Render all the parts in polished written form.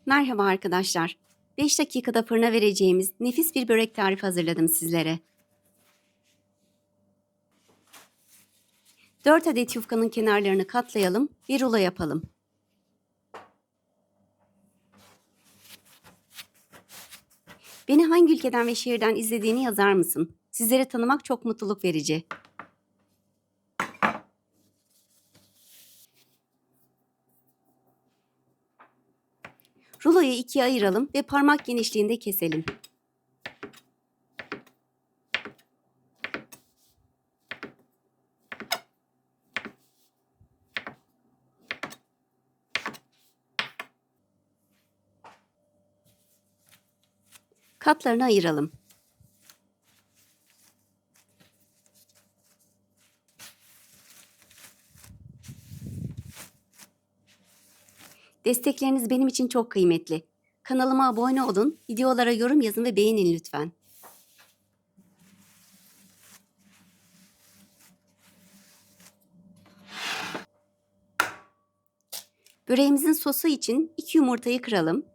Merhaba arkadaşlar. 5 dakikada fırına vereceğimiz nefis bir börek tarifi hazırladım sizlere. 4 adet yufkanın kenarlarını katlayalım ve rulo yapalım. Beni hangi ülkeden ve şehirden izlediğini yazar mısın? Sizleri tanımak çok mutluluk verici. Ruloyu ikiye ayıralım ve parmak genişliğinde keselim. Katlarını ayıralım. Destekleriniz benim için çok kıymetli. Kanalıma abone olun, videolara yorum yazın ve beğenin lütfen. Böreğimizin sosu için 2 yumurtayı kıralım.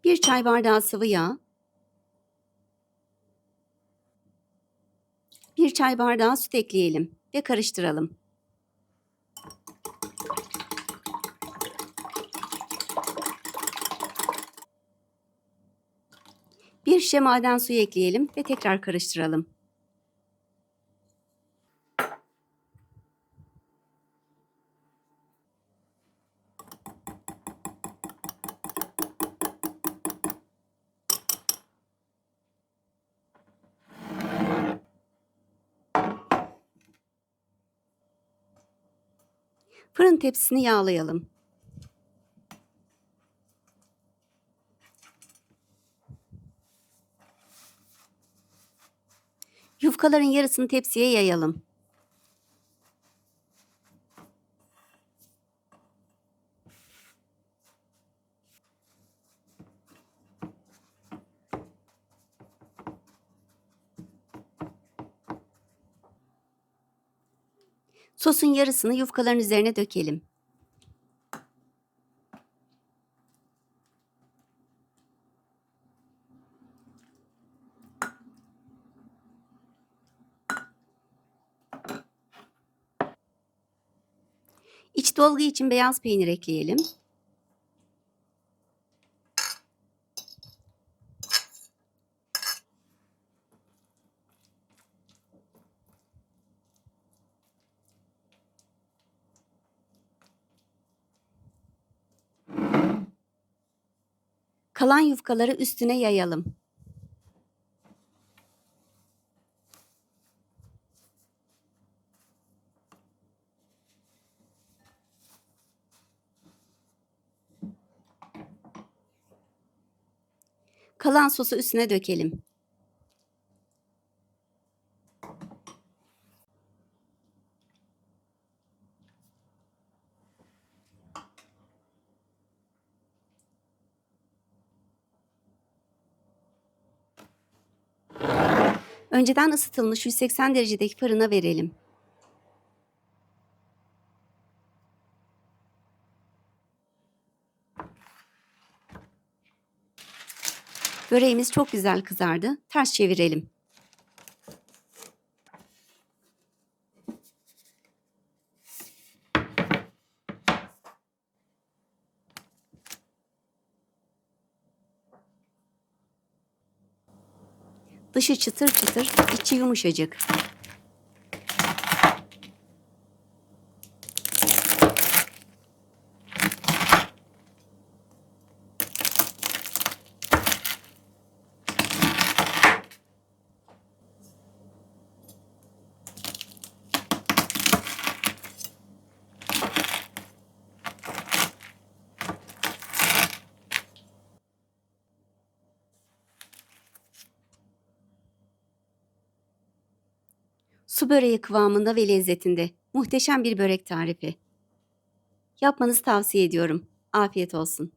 1 çay bardağı sıvı yağ, 1 çay bardağı süt ekleyelim ve karıştıralım. Bir şişe maden suyu ekleyelim ve tekrar karıştıralım. Fırın tepsisini yağlayalım. Yufkaların yarısını tepsiye yayalım. Sosun yarısını yufkaların üzerine dökelim. İç dolgu için beyaz peynir ekleyelim. Kalan yufkaları üstüne yayalım. Kalan sosu üstüne dökelim. Önceden ısıtılmış 180 derecedeki fırına verelim. Böreğimiz çok güzel kızardı. Ters çevirelim. Dışı çıtır çıtır, içi yumuşacık. Su böreği kıvamında ve lezzetinde. Muhteşem bir börek tarifi. Yapmanızı tavsiye ediyorum. Afiyet olsun.